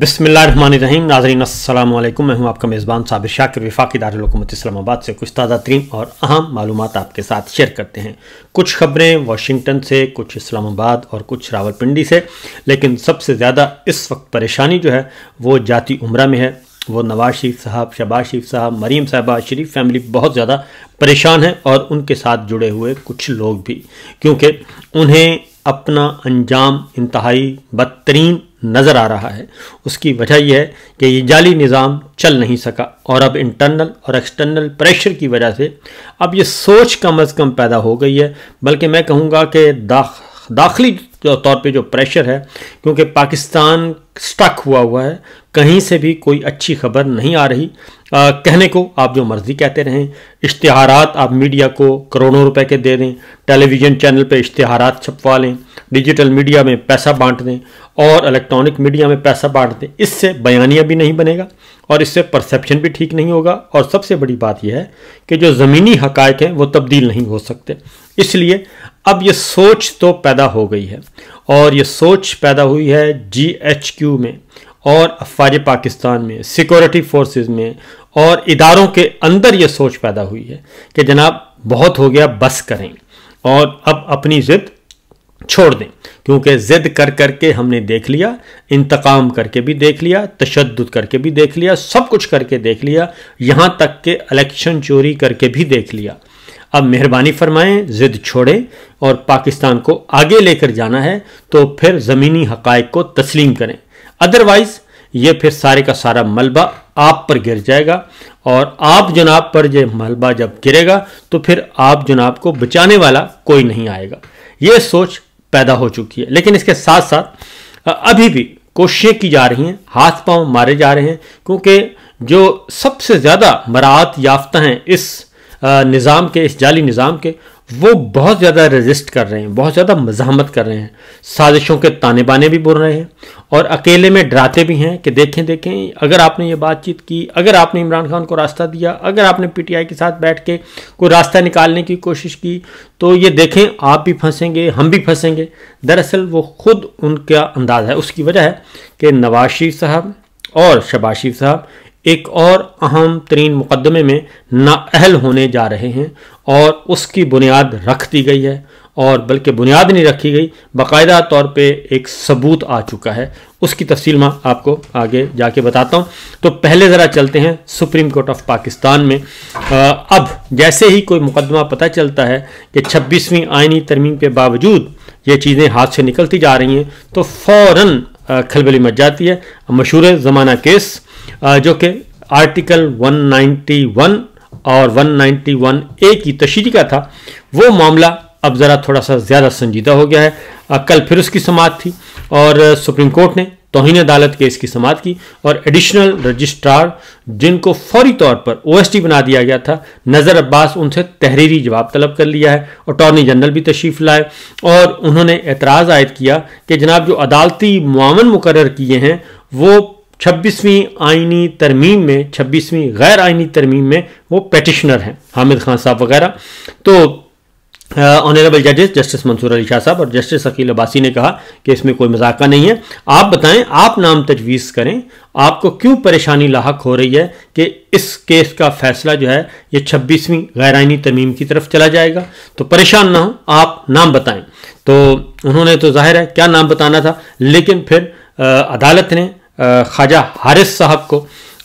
बिस्मिल्लाहिर्रहमानिर्रहीम। नाज़रीन अस्सलाम वालेकुम। मैं हूं आपका मेज़बान साबिर शाकिर। वफाकी दारुल हुकूमत इस्लामाबाद से कुछ ताज़ा तरीन और अहम मालूमात आपके साथ शेयर करते हैं। कुछ खबरें वाशिंगटन से, कुछ इस्लामाबाद और कुछ रावलपिंडी से। लेकिन सबसे ज़्यादा इस वक्त परेशानी जो है वो जाती उम्रा में है। वो नवाज शरीफ साहब, शहबाज शरीफ साहब, मरीम साहबा, शरीफ फैमिली बहुत ज़्यादा परेशान है और उनके साथ जुड़े हुए कुछ लोग भी, क्योंकि उन्हें अपना अंजाम इंतहाई बदतरीन नज़र आ रहा है। उसकी वजह यह है कि ये जाली निज़ाम चल नहीं सका और अब इंटरनल और एक्सटर्नल प्रेशर की वजह से अब ये सोच कम अज़ कम पैदा हो गई है। बल्कि मैं कहूँगा कि दाखिली तौर पे जो प्रेशर है, क्योंकि पाकिस्तान स्टक हुआ है, कहीं से भी कोई अच्छी खबर नहीं आ रही। कहने को आप जो मर्ज़ी कहते रहें, इश्तिहारात आप मीडिया को करोड़ों रुपए के दे दें, टेलीविज़न चैनल पे इश्तिहारात छपवा लें, डिजिटल मीडिया में पैसा बांट दें और इलेक्ट्रॉनिक मीडिया में पैसा बांट दें, इससे बयानिया भी नहीं बनेगा और इससे परसेप्शन भी ठीक नहीं होगा। और सबसे बड़ी बात यह है कि जो ज़मीनी हक़ाइक़ हैं वो तब्दील नहीं हो सकते। इसलिए अब ये सोच तो पैदा हो गई है और ये सोच पैदा हुई है GHQ में और अफ़वाज पाकिस्तान में, सिक्योरिटी फोर्सेस में और इदारों के अंदर ये सोच पैदा हुई है कि जनाब बहुत हो गया, बस करें और अब अपनी ज़िद छोड़ दें। क्योंकि ज़िद कर करके हमने देख लिया, इंतकाम करके भी देख लिया, तशद्दुद करके भी देख लिया, सब कुछ करके देख लिया, यहाँ तक कि इलेक्शन चोरी करके भी देख लिया। अब मेहरबानी फरमाएं, ज़िद छोड़ें और पाकिस्तान को आगे लेकर जाना है तो फिर ज़मीनी हक़ाइक़ को तस्लीम करें। अदरवाइज़ ये फिर सारे का सारा मलबा आप पर गिर जाएगा और आप जनाब पर ये मलबा जब गिरेगा तो फिर आप जनाब को बचाने वाला कोई नहीं आएगा। ये सोच पैदा हो चुकी है। लेकिन इसके साथ साथ अभी भी कोशिशें की जा रही हैं, हाथ पांव मारे जा रहे हैं, क्योंकि जो सबसे ज़्यादा मराहत याफ्ता हैं इस निज़ाम के, इस जाली निज़ाम के, वो बहुत ज़्यादा रेजिस्ट कर रहे हैं, बहुत ज़्यादा मज़ाहमत कर रहे हैं, साजिशों के ताने बाने भी बोल रहे हैं और अकेले में डराते भी हैं कि देखें अगर आपने ये बातचीत की, अगर आपने इमरान खान को रास्ता दिया, अगर आपने PTI के साथ बैठ के कोई रास्ता निकालने की कोशिश की तो ये देखें आप भी फंसेंगे, हम भी फंसेंगे। दरअसल वो खुद उनका अंदाज़ है। उसकी वजह है कि नवाज शरीफ साहब और शहबाज शरीफ साहब एक और अहम तरीन मुकदमे में नाअहल होने जा रहे हैं और उसकी बुनियाद रख दी गई है। और बल्कि बुनियाद नहीं रखी गई, बाकायदा तौर पे एक सबूत आ चुका है। उसकी तफसील मैं आपको आगे जाके बताता हूँ। तो पहले ज़रा चलते हैं सुप्रीम कोर्ट ऑफ पाकिस्तान में। अब जैसे ही कोई मुकदमा पता चलता है कि 26वीं आइनी तरमीम के बावजूद ये चीज़ें हाथ से निकलती जा रही हैं तो फ़ौरन खलबली मच जाती है। मशहूर ज़माना केस जो कि आर्टिकल 191 और 191A की तशरीह का था, वो मामला अब ज़रा थोड़ा सा ज़्यादा संजीदा हो गया है। कल फिर उसकी समाअत थी और सुप्रीम कोर्ट ने तौहीन अदालत केस की समाअत की और एडिशनल रजिस्ट्रार, जिनको फौरी तौर पर OST बना दिया गया था, नज़र अब्बास, उनसे तहरीरी जवाब तलब कर लिया है। अटॉर्नी जनरल भी तशरीफ़ लाए और उन्होंने एतराज़ आयद किया कि जनाब जो अदालती मुआवन मुकर्रर किए हैं वो 26वीं आइनी तरमीम में, 26वीं गैर आइनी तरमीम में वो पेटिशनर हैं, हामिद खान साहब वगैरह। तो ऑनरेबल जजेस जस्टिस मंसूर अली शाह साहब और जस्टिस अकील अब्बासी ने कहा कि इसमें कोई मजाका नहीं है। आप बताएं, आप नाम तजवीज़ करें, आपको क्यों परेशानी लाहक हो रही है कि इस केस का फैसला जो है ये 26वीं गैर आइनी तरमीम की तरफ चला जाएगा। तो परेशान ना हो, आप नाम बताएं। तो उन्होंने तो जाहिर है क्या नाम बताना था, लेकिन फिर अदालत ने ख्वाजा हारिस साहब को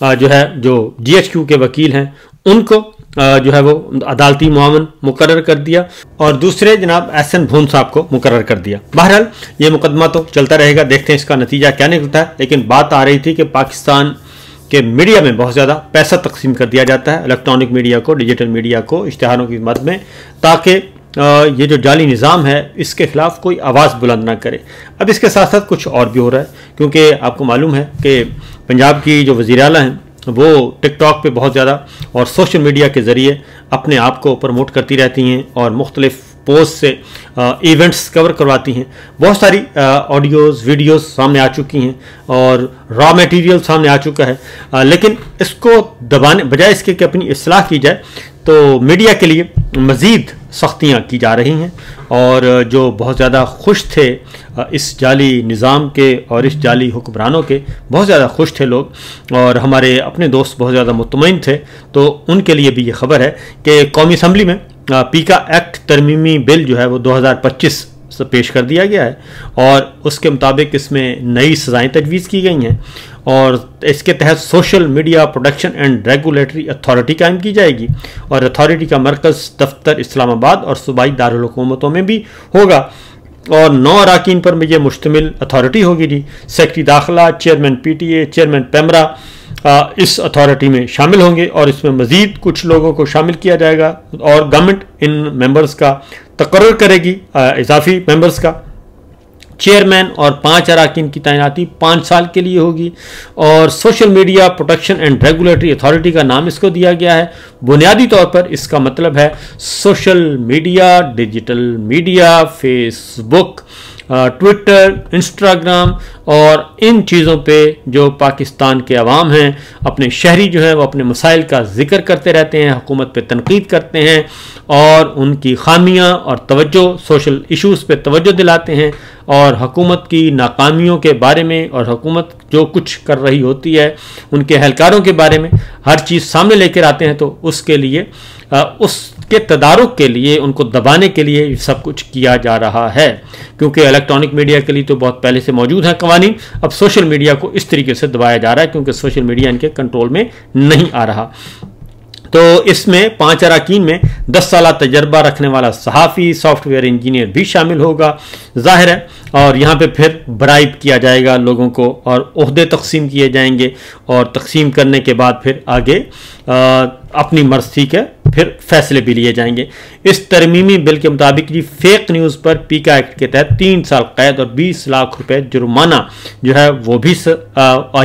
जो है, जो GHQ के वकील हैं, उनको जो है वो अदालती मुआवन मुकर्रर कर दिया और दूसरे जनाब SN भून साहब को मुकर्रर कर दिया। बहरहाल ये मुकदमा तो चलता रहेगा, देखते हैं इसका नतीजा क्या निकलता है। लेकिन बात आ रही थी कि पाकिस्तान के मीडिया में बहुत ज़्यादा पैसा तकसीम कर दिया जाता है, इलेक्ट्रॉनिक मीडिया को, डिजिटल मीडिया को, इश्तिहारों की मद में, ताकि ये जो जाली निज़ाम है इसके ख़िलाफ़ कोई आवाज़ बुलंद ना करे। अब इसके साथ साथ कुछ और भी हो रहा है, क्योंकि आपको मालूम है कि पंजाब की जो वज़ीर आला हैं वो टिकटॉक पे बहुत ज़्यादा और सोशल मीडिया के ज़रिए अपने आप को प्रमोट करती रहती हैं और मुख्तलिफ पोस्ट से इवेंट्स कवर करवाती हैं। बहुत सारी ऑडियोज़, वीडियोज़ सामने आ चुकी हैं और रॉ मटेरियल सामने आ चुका है। लेकिन इसको दबाने बजाय इसके कि अपनी इस्लाह की जाए तो मीडिया के लिए मज़ीद सख्तियाँ की जा रही हैं। और जो बहुत ज़्यादा खुश थे इस जाली निज़ाम के और इस जाली हुक्मरानों के, बहुत ज़्यादा खुश थे लोग, और हमारे अपने दोस्त बहुत ज़्यादा मुतमईन थे, तो उनके लिए भी ये खबर है कि कौमी असम्बली में पीका एक्ट तरमीमी बिल जो है वो 2025 से पेश कर दिया गया है, और उसके मुताबिक इसमें नई सज़ाएँ तजवीज़ की गई हैं, और इसके तहत social media protection and regulatory authority कायम की जाएगी, और अथॉरिटी का मरकज़ दफ्तर इस्लामाबाद और सूबाई दारुल हुकूमतों में भी होगा, और 9 अरकान पर ये मुश्तमिल अथॉरिटी होगी जी। सेक्रेटरी दाखिला, चेयरमैन PTA, चेयरमैन पेमरा इस अथॉरिटी में शामिल होंगे, और इसमें मज़ीद कुछ लोगों को शामिल किया जाएगा, और गवर्नमेंट इन मेंबर्स का तकर्रुर करेगी, इजाफी मेंबर्स का। चेयरमैन और 5 अरकान की तैनाती 5 साल के लिए होगी, और social media protection and regulatory authority का नाम इसको दिया गया है। बुनियादी तौर पर इसका मतलब है social media, digital media, Facebook, Twitter, Instagram और इन चीज़ों पे जो पाकिस्तान के अवाम हैं, अपने शहरी जो हैं वो अपने मसाइल का जिक्र करते रहते हैं, हुकूमत पे तनकीद करते हैं, और उनकी खामियां और तवज्जो सोशल इश्यूज़ पे तवज्जो दिलाते हैं, और हुकूमत की नाकामियों के बारे में और हुकूमत जो कुछ कर रही होती है उनके एहलकारों के बारे में हर चीज़ सामने लेकर आते हैं। तो उसके लिए उसके तदारुक के लिए, उनको दबाने के लिए सब कुछ किया जा रहा है, क्योंकि इलेक्ट्रॉनिक मीडिया के लिए तो बहुत पहले से मौजूद है कवानीन। अब सोशल मीडिया को इस तरीके से दबाया जा रहा है क्योंकि सोशल मीडिया इनके कंट्रोल में नहीं आ रहा। तो इसमें 5 अरकान में 10 साल तजर्बा रखने वाला सहाफ़ी, सॉफ्टवेयर इंजीनियर भी शामिल होगा, जाहिर है। और यहाँ पे फिर ब्राइब किया जाएगा लोगों को, और ओहदे तकसीम किए जाएंगे, और तकसीम करने के बाद फिर आगे अपनी मर्जी के फिर फैसले भी लिए जाएंगे। इस तरमीमी बिल के मुताबिक जी फेक न्यूज़ पर पीका एक्ट के तहत 3 साल कैद और 20 लाख रुपए जुर्माना जो है वो भी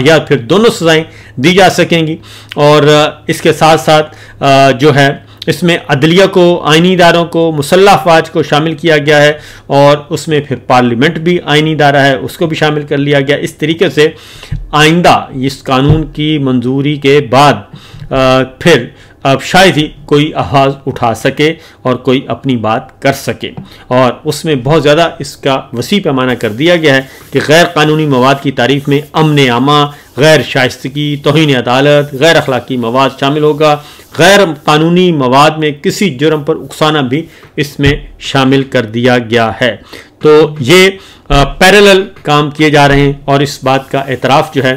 या फिर दोनों सजाएं दी जा सकेंगी। और इसके साथ साथ जो है इसमें अदलिया को, आइनी इदारों को, मुसल्लह अफवाज को शामिल किया गया है, और उसमें फिर पार्लियामेंट भी आइनी इदारा है उसको भी शामिल कर लिया गया। इस तरीके से आइंदा इस कानून की मंजूरी के बाद फिर अब शायद ही कोई आवाज़ उठा सके और कोई अपनी बात कर सके, और उसमें बहुत ज़्यादा इसका वसी पैमाना कर दिया गया है कि गैर कानूनी मवाद की तारीफ में अमन आमा, गैर शाइस्तगी, तौहीन अदालत, गैर अखलाकी मवाद शामिल होगा। गैर कानूनी मवाद में किसी जुर्म पर उकसाना भी इसमें शामिल कर दिया गया है। तो ये पैरेलल काम किए जा रहे हैं, और इस बात का एतराफ़ जो है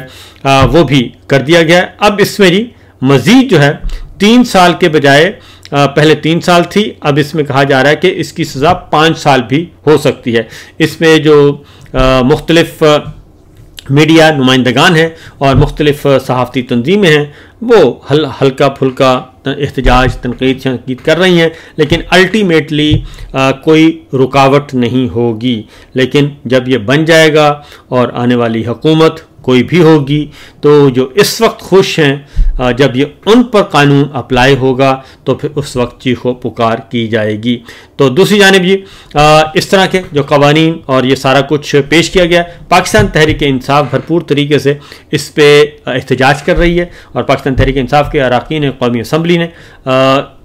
वो भी कर दिया गया है। अब इसमें जी मज़ीद जो है 3 साल के बजाय पहले 3 साल थी, अब इसमें कहा जा रहा है कि इसकी सज़ा 5 साल भी हो सकती है। इसमें जो मुख्तलिफ मीडिया नुमाइंदगान हैं और मुख्तलिफ सहाफ़ती तंजीमें हैं वो हल्का फुल्का एहतजाज, तनकीद कर रही हैं, लेकिन अल्टीमेटली कोई रुकावट नहीं होगी। लेकिन जब ये बन जाएगा और आने वाली हुकूमत कोई भी होगी, तो जो इस वक्त खुश हैं जब ये उन पर कानून अप्लाई होगा तो फिर उस वक्त चीखो पुकार की जाएगी। तो दूसरी जानिब जी इस तरह के जो कवानीन और ये सारा कुछ पेश किया गया, पाकिस्तान तहरीक इंसाफ भरपूर तरीके से इस पे एहतजाज कर रही है, और पाकिस्तान तहरीक इंसाफ के अरकान कौमी असम्बली ने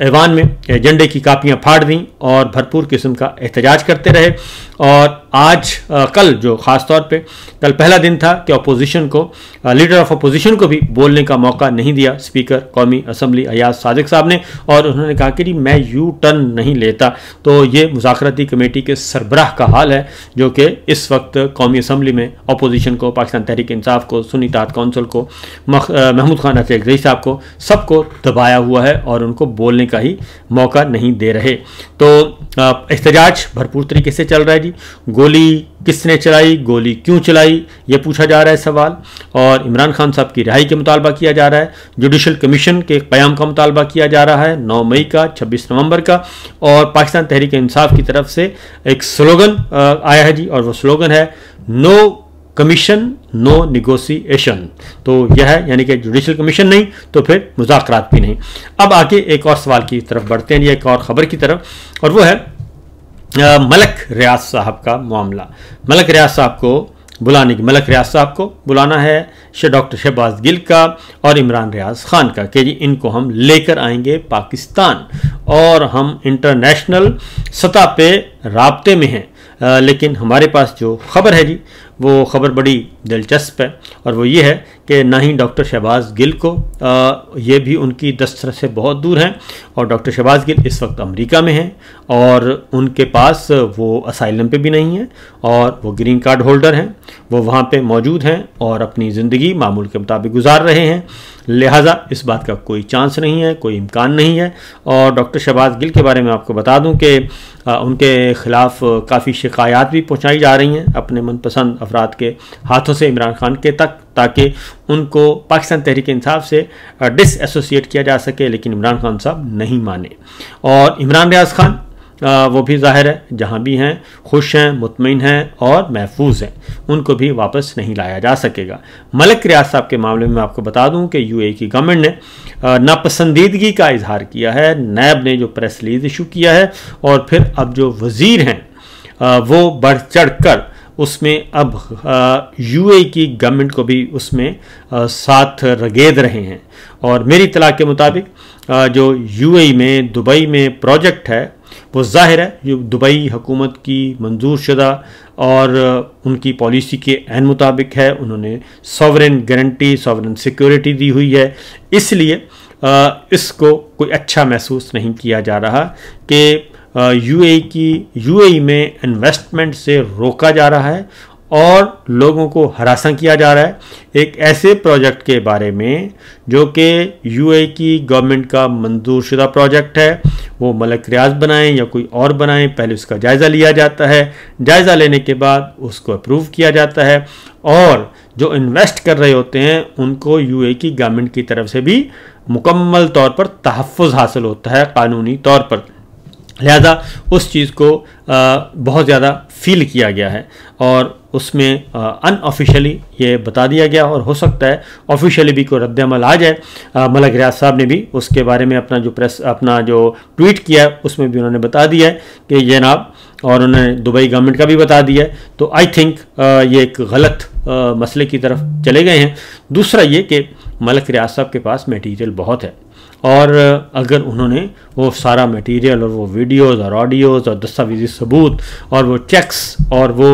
ऐवान में एजेंडे की कापियाँ फाड़ दी और भरपूर किस्म का एहतजाज करते रहे। और आज कल जो ख़ास तौर पे कल पहला दिन था कि अपोजिशन को, लीडर ऑफ अपोजिशन को भी बोलने का मौका नहीं दिया स्पीकर कौमी असम्बली अयाज सादिक साहब ने, और उन्होंने कहा कि मैं यू टर्न नहीं लेता। तो ये मुज़ाकराती कमेटी के सरबराह का हाल है जो कि इस वक्त कौमी असम्बली में अपोजिशन को, पाकिस्तान तहरीक इंसाफ को, सुन्नी इत्तेहाद कौंसिल को, महमूद खान अफजई साहब को, सबको दबाया हुआ है और उनको बोलने का ही मौका नहीं दे रहे। तो एहतजाज भरपूर तरीके से चल रहा है जी। गोली किसने चलाई, गोली क्यों चलाई, ये पूछा जा रहा है सवाल, और इमरान खान साहब की रिहाई के मुतालबा किया जा रहा है। जुडिशल कमीशन के क़याम का मुतालबा किया जा रहा है 9 मई का, 26 नवंबर का, और पाकिस्तान तहरीक इंसाफ की तरफ से एक स्लोगन आया है जी, और वो स्लोगन है नो कमीशन नो निगोसिएशन। तो यह है, यानी कि जुडिशल कमीशन नहीं तो फिर मुज़ाकरात भी नहीं। अब आगे एक और सवाल की तरफ बढ़ते हैं, एक और ख़बर की तरफ, और वो है मलक रियाज साहब का मामला। मलक रियाज साहब को बुलाने की, मलक रियाज साहब को बुलाना है डॉक्टर शहबाज गिल का और इमरान रियाज खान का कि जी इनको हम लेकर आएंगे पाकिस्तान और हम इंटरनेशनल सतह पे राब्ते में हैं। लेकिन हमारे पास जो ख़बर है जी वो ख़बर बड़ी दिलचस्प है और वो ये है कि ना ही डॉक्टर शहबाज गिल को ये भी उनकी दस्तरस से बहुत दूर हैं और डॉक्टर शहबाज गिल इस वक्त अमेरिका में हैं और उनके पास वो असाइलम पे भी नहीं है और वो ग्रीन कार्ड होल्डर हैं, वो वहाँ पे मौजूद हैं और अपनी ज़िंदगी मामूल के मुताबिक गुजार रहे हैं। लिहाजा इस बात का कोई चांस नहीं है, कोई इम्कान नहीं है। और डॉक्टर शहबाज गिल के बारे में आपको बता दूं कि उनके ख़िलाफ़ काफ़ी शिकायत भी पहुंचाई जा रही हैं अपने मनपसंद अफराद के हाथों से इमरान खान के तक, ताकि उनको पाकिस्तान तहरीक इंसाफ से डिसएसोसिएट किया जा सके, लेकिन इमरान खान साहब नहीं माने। और इमरान रियाज खान वो भी ज़ाहिर है जहाँ भी हैं खुश हैं, मुतमईन हैं और महफूज हैं, उनको भी वापस नहीं लाया जा सकेगा। मलक रियाज साहब के मामले में आपको बता दूं कि यूएई की गवर्नमेंट ने नापसंदीदगी का इजहार किया है, नैब ने जो प्रेस रिलीज इशू किया है और फिर अब जो वज़ीर हैं वो बढ़ चढ़ कर उसमें अब यूएई की गवर्नमेंट को भी उसमें साथ रगेद रहे हैं। और मेरी इत्तला के मुताबिक जो यूएई में दुबई में प्रोजेक्ट है वो ज़ाहिर है जो दुबई हुकूमत की मंजूर शुदा और उनकी पॉलिसी के ऐन मुताबिक है। उन्होंने सॉवरेन गारंटी, सॉवरेन सिक्योरिटी दी हुई है, इसलिए इसको कोई अच्छा महसूस नहीं किया जा रहा कि यूएई में इन्वेस्टमेंट से रोका जा रहा है और लोगों को हरासा किया जा रहा है एक ऐसे प्रोजेक्ट के बारे में जो कि यूएई की गवर्नमेंट का मंजूर शुदा प्रोजेक्ट है। वो मलक रियाज बनाएं या कोई और बनाएं, पहले उसका जायज़ा लिया जाता है, जायज़ा लेने के बाद उसको अप्रूव किया जाता है और जो इन्वेस्ट कर रहे होते हैं उनको यूएई की गवर्नमेंट की तरफ से भी मुकम्मल तौर पर तहफ़्फ़ुज़ हासिल होता है कानूनी तौर पर। लिहाजा उस चीज़ को बहुत ज़्यादा फील किया गया है और उसमें अनऑफिशियली ये बता दिया गया और हो सकता है ऑफिशियली भी कोई रद्द-ए-अमल आ जाए। मलक रियाज साहब ने भी उसके बारे में अपना जो ट्वीट किया है उसमें भी उन्होंने बता दिया है कि जनाब, और उन्होंने दुबई गवर्नमेंट का भी बता दिया है। तो आई थिंक ये एक गलत मसले की तरफ चले गए हैं। दूसरा ये कि मलक रियाज साहब के पास मटीरियल बहुत है और अगर उन्होंने वो सारा मटेरियल और वो वीडियोज़ और ऑडियोज़ और दस्तावेजी सबूत और वो चेक्स और वो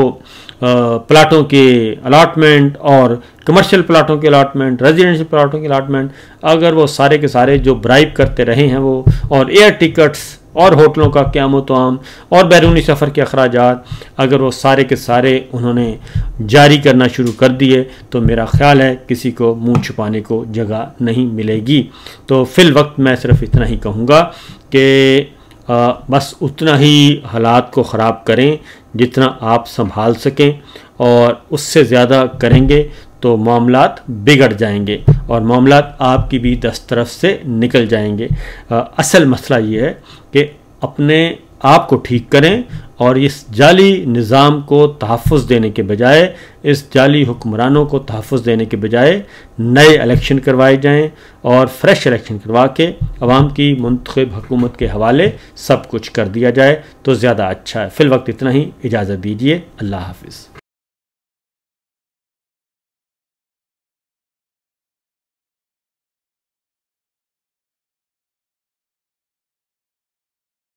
प्लाटों के अलाटमेंट और कमर्शियल प्लाटों के अलाटमेंट, रेजिडेंशियल प्लाटों के अलाटमेंट, अगर वो सारे के सारे जो ब्राइब करते रहे हैं वो, और एयर टिकट्स और होटलों का क़याम और बैरूनी सफ़र के अखराजात, अगर वो सारे के सारे उन्होंने जारी करना शुरू कर दिए तो मेरा ख़्याल है किसी को मुंह छुपाने को जगह नहीं मिलेगी। तो फ़िल वक्त मैं सिर्फ इतना ही कहूँगा कि बस उतना ही हालात को ख़राब करें जितना आप संभाल सकें, और उससे ज़्यादा करेंगे तो मामलात बिगड़ जाएंगे और मामलात आपकी भी दस्तरफ से निकल जाएंगे। असल मसला ये है कि अपने आप को ठीक करें और इस जाली निज़ाम को तहफ़्फ़ुज़ देने के बजाय, इस जाली हुक्मरानों को तहफ़्फ़ुज़ देने के बजाय नए इलेक्शन करवाए जाएं और फ्रेश इलेक्शन करवा के अवाम की मुंतखब हुकूमत के हवाले सब कुछ कर दिया जाए तो ज़्यादा अच्छा है। फ़िल वक्त इतना ही, इजाज़त दीजिए। अल्लाह हाफ़िज़।